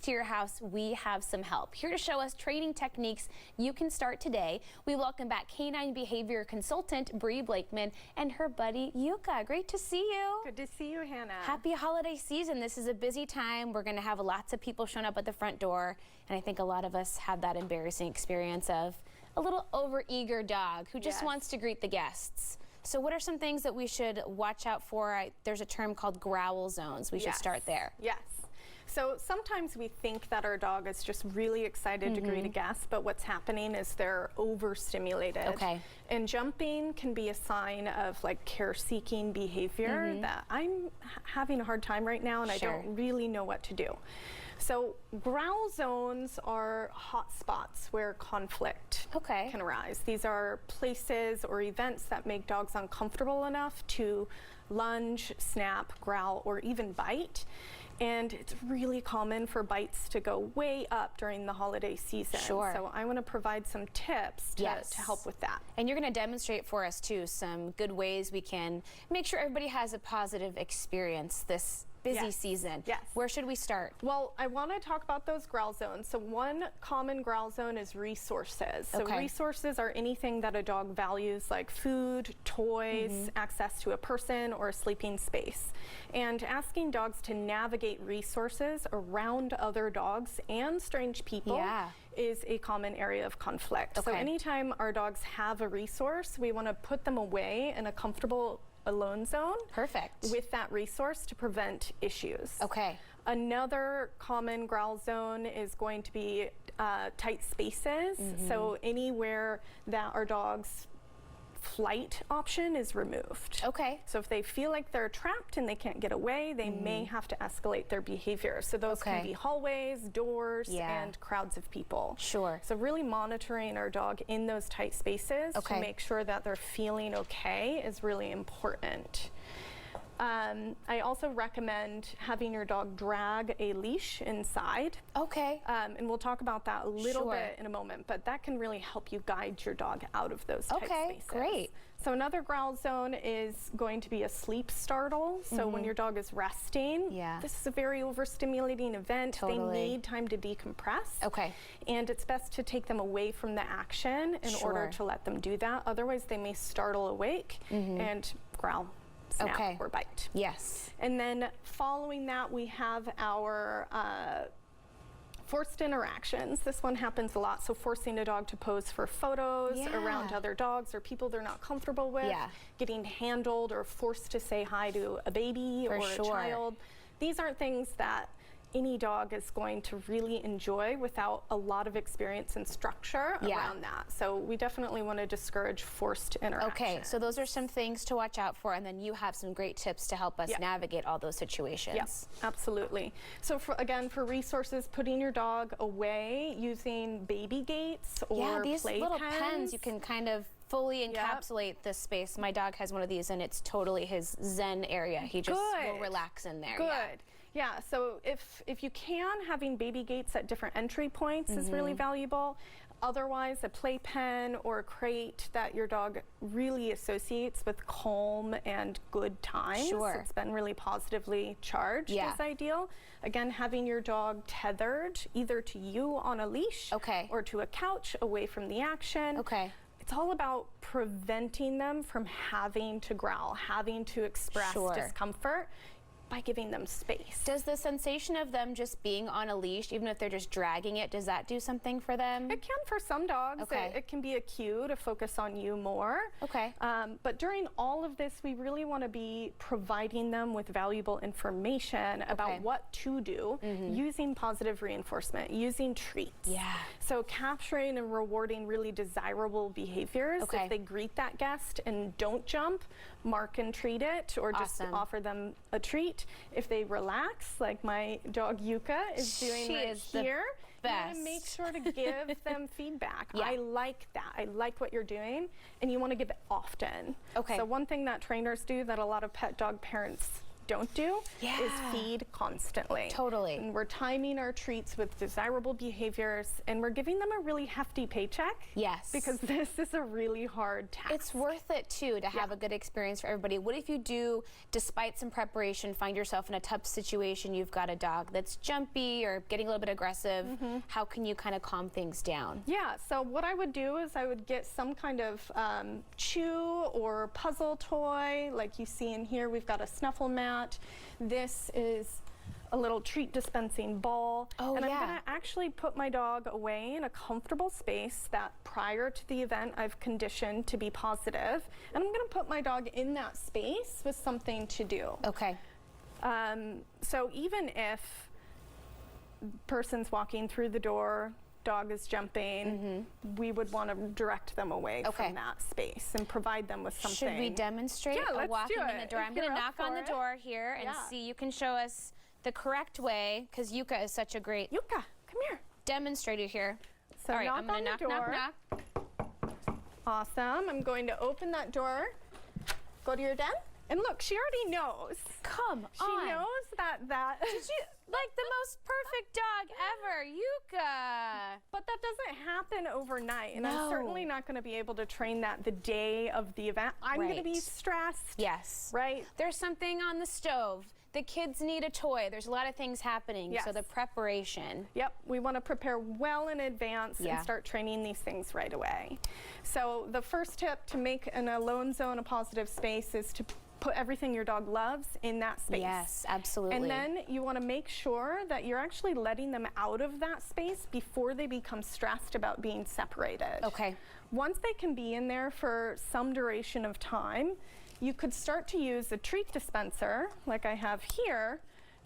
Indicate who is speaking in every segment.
Speaker 1: To your house, we have some help. Here to show us training techniques you can start today, we welcome back Canine Behavior Consultant Brie Blakeman and her buddy Yuka. Great to see you.
Speaker 2: Good to see you, Hannah.
Speaker 1: Happy holiday season. This is a busy time. We're going to have lots of people showing up at the front door, and I think a lot of us have that embarrassing experience of a little overeager dog who just wants to greet the guests. So what are some things that we should watch out for? There's a term called growl zones. We should start there.
Speaker 2: Yes. So sometimes we think that our dog is just really excited to greet a guest, but what's happening is they're overstimulated.
Speaker 1: Okay.
Speaker 2: And jumping can be a sign of like care-seeking behavior that I'm having a hard time right now and I don't really know what to do. So growl zones are hot spots where conflict can arise. These are places or events that make dogs uncomfortable enough to lunge, snap, growl, or even bite. And it's really common for bites to go way up during the holiday season. So I want to provide some tips to help with that.
Speaker 1: And you're going to demonstrate for us too some good ways we can make sure everybody has a positive experience this busy season. Where should we start?
Speaker 2: Well, I want to talk about those growl zones. So one common growl zone is resources. So resources are anything that a dog values, like food, toys, access to a person, or a sleeping space. And asking dogs to navigate resources around other dogs and strange people is a common area of conflict. So anytime our dogs have a resource, we want to put them away in a comfortable alone zone with that resource to prevent issues. Another common growl zone is going to be tight spaces. So anywhere that our dog's flight option is removed. So if they feel like they're trapped and they can't get away, they may have to escalate their behavior. So those can be hallways, doors, and crowds of people. So really monitoring our dog in those tight spaces to make sure that they're feeling okay is really important. I also recommend having your dog drag a leash inside. And we'll talk about that a little bit in a moment, but that can really help you guide your dog out of those tight spaces. So another growl zone is going to be a sleep startle. So when your dog is resting, this is a very overstimulating event. They need time to decompress. And it's best to take them away from the action in order to let them do that. Otherwise, they may startle awake and growl, snap, or bite. And then following that, we have our forced interactions. This one happens a lot. So forcing a dog to pose for photos around other dogs or people they're not comfortable with, getting handled or forced to say hi to a baby or a child. These aren't things that any dog is going to really enjoy without a lot of experience and structure around that. So we definitely want to discourage forced interaction.
Speaker 1: So those are some things to watch out for, and then you have some great tips to help us navigate all those situations.
Speaker 2: Absolutely. So again, for resources, putting your dog away using baby gates or
Speaker 1: these
Speaker 2: play
Speaker 1: little
Speaker 2: pens.
Speaker 1: pens, you can kind of fully encapsulate the space. My dog has one of these, and it's totally his zen area. He just will relax in there.
Speaker 2: Yeah, so if you can, having baby gates at different entry points is really valuable. Otherwise, a playpen or a crate that your dog really associates with calm and good times. It's been really positively charged is ideal. Again, having your dog tethered either to you on a leash or to a couch away from the action. It's all about preventing them from having to growl, having to express discomfort by giving them space.
Speaker 1: Does the sensation of them just being on a leash, even if they're just dragging it, does that do something for them?
Speaker 2: It can for some dogs. It can be a cue to focus on you more. But during all of this, we really want to be providing them with valuable information about what to do using positive reinforcement, using treats. So capturing and rewarding really desirable behaviors. If they greet that guest and don't jump, mark and treat it, or just offer them a treat. If they relax, like my dog Yuka is doing here, you want to make sure to give them feedback. I like that. I like what you're doing, and you want to give it often. So one thing that trainers do that a lot of pet dog parents don't do is feed constantly.
Speaker 1: Totally.
Speaker 2: And we're timing our treats with desirable behaviors, and we're giving them a really hefty paycheck.
Speaker 1: Yes.
Speaker 2: Because this is a really hard task.
Speaker 1: It's worth it too to have a good experience for everybody. What if you do, despite some preparation, find yourself in a tough situation? You've got a dog that's jumpy or getting a little bit aggressive. How can you kind of calm things down?
Speaker 2: Yeah, so what I would do is I would get some kind of chew or puzzle toy, like you see in here. We've got a snuffle mat. This is a little treat dispensing ball. And I'm gonna actually put my dog away in a comfortable space that prior to the event I've conditioned to be positive. And I'm gonna put my dog in that space with something to do.
Speaker 1: Okay.
Speaker 2: So even if person's walking through the door, dog is jumping, we would want to direct them away from that space and provide them with something.
Speaker 1: Should we demonstrate
Speaker 2: let's
Speaker 1: walking
Speaker 2: do
Speaker 1: in the door? I'm going to knock on the door here and see. You can show us the correct way, because Yuka is such a great
Speaker 2: Yuka, come here.
Speaker 1: Demonstrator here.
Speaker 2: So
Speaker 1: all right, I'm going to knock, knock, knock.
Speaker 2: Awesome. I'm going to open that door. Go to your den. And look, she already knows.
Speaker 1: Come on.
Speaker 2: She knows that
Speaker 1: Did you, like the most perfect dog ever, Yuka.
Speaker 2: But that doesn't happen overnight. And I'm certainly not going to be able to train that the day of the event. I'm going to be stressed.
Speaker 1: Yes.
Speaker 2: Right?
Speaker 1: There's something on the stove. The kids need a toy. There's a lot of things happening. So the preparation.
Speaker 2: Yep. We want to prepare well in advance and start training these things right away. So the first tip to make an alone zone a positive space is to put everything your dog loves in that space.
Speaker 1: Yes, absolutely.
Speaker 2: And then you want to make sure that you're actually letting them out of that space before they become stressed about being separated.
Speaker 1: Okay.
Speaker 2: Once they can be in there for some duration of time, you could start to use a treat dispenser, like I have here,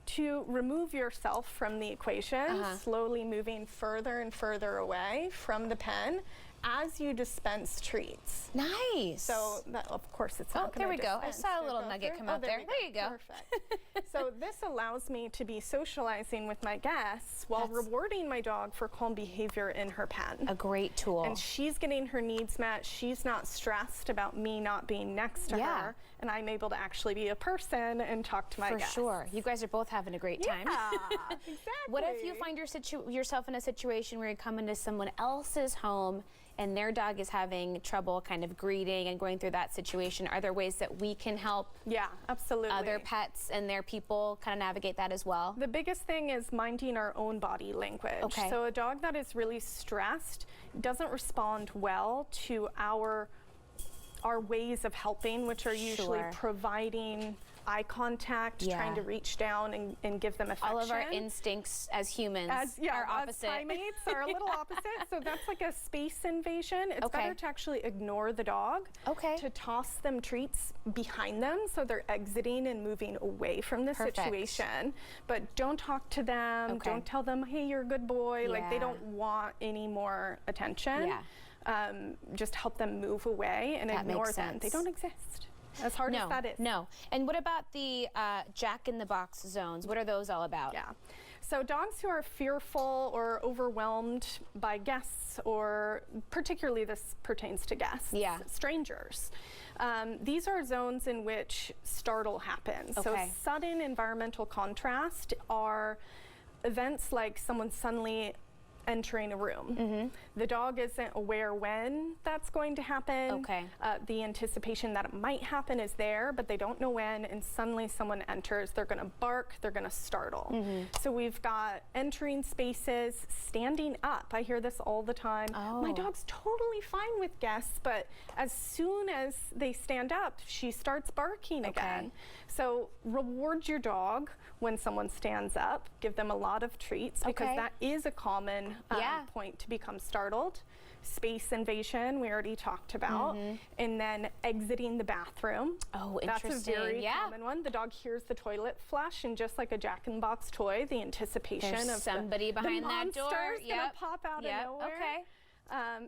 Speaker 2: to remove yourself from the equation, slowly moving further and further away from the pen as you dispense treats.
Speaker 1: Nice.
Speaker 2: So that, of course, it's not
Speaker 1: there
Speaker 2: going
Speaker 1: we
Speaker 2: to
Speaker 1: go. I saw a little nugget come out there. There you go.
Speaker 2: Perfect. So this allows me to be socializing with my guests while rewarding my dog for calm behavior in her pen.
Speaker 1: A great tool.
Speaker 2: And she's getting her needs met. She's not stressed about me not being next to her. And I'm able to actually be a person and talk to my guests.
Speaker 1: For sure. You guys are both having a great time.
Speaker 2: Yeah, exactly.
Speaker 1: What if you find yourself in a situation where you come into someone else's home and their dog is having trouble kind of greeting and going through that situation? Are there ways that we can help
Speaker 2: absolutely.
Speaker 1: other pets and their people kind of navigate that as well?
Speaker 2: The biggest thing is minding our own body language.
Speaker 1: Okay.
Speaker 2: So a dog that is really stressed doesn't respond well to our ways of helping, which are usually providing eye contact, trying to reach down and give them affection.
Speaker 1: All of our instincts as humans are opposite.
Speaker 2: As primates are a little opposite. So that's like a space invasion. It's better to actually ignore the dog, to toss them treats behind them so they're exiting and moving away from the situation. But don't talk to them. Don't tell them, hey, you're a good boy. Like they don't want any more attention. Just help them move away and ignore them. They don't exist. As hard as that is.
Speaker 1: No. And what about the jack-in-the-box zones? What are those all about?
Speaker 2: Yeah. So dogs who are fearful or overwhelmed by guests, or particularly this pertains to guests, strangers. These are zones in which startle happens. So sudden environmental contrast are events like someone suddenly entering a room. The dog isn't aware when that's going to happen. The anticipation that it might happen is there, but they don't know when, and suddenly someone enters. They're going to bark, they're going to startle. So we've got entering spaces, standing up. I hear this all the time. My dog's totally fine with guests, but as soon as they stand up, she starts barking again. So reward your dog when someone stands up. Give them a lot of treats, because that is a common point to become startled. Space invasion, we already talked about. And then exiting the bathroom. That's a very common one. The dog hears the toilet flush, and just like a jack-in-the-box toy, the anticipation of
Speaker 1: somebody behind that door.
Speaker 2: The monster's gonna pop out of nowhere.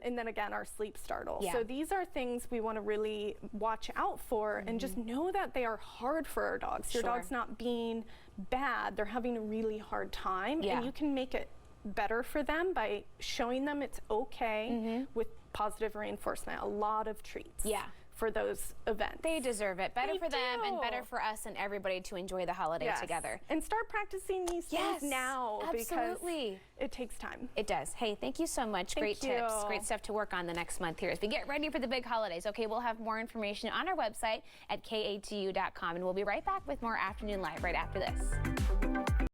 Speaker 2: And then again, our sleep startle. So these are things we want to really watch out for, and just know that they are hard for our dogs. Your dog's not being bad, they're having a really hard time, and you can make it better for them by showing them it's okay with positive reinforcement, a lot of treats. for those events.
Speaker 1: They deserve it. Better
Speaker 2: They
Speaker 1: for them and
Speaker 2: do.
Speaker 1: better for us and everybody to enjoy the holiday together.
Speaker 2: And start practicing these things now
Speaker 1: absolutely.
Speaker 2: because it takes time.
Speaker 1: It does. Hey, thank you so much. Great tips. Great stuff to work on the next month here as we get ready for the big holidays. Okay, we'll have more information on our website at katu.com, and we'll be right back with more Afternoon Live right after this.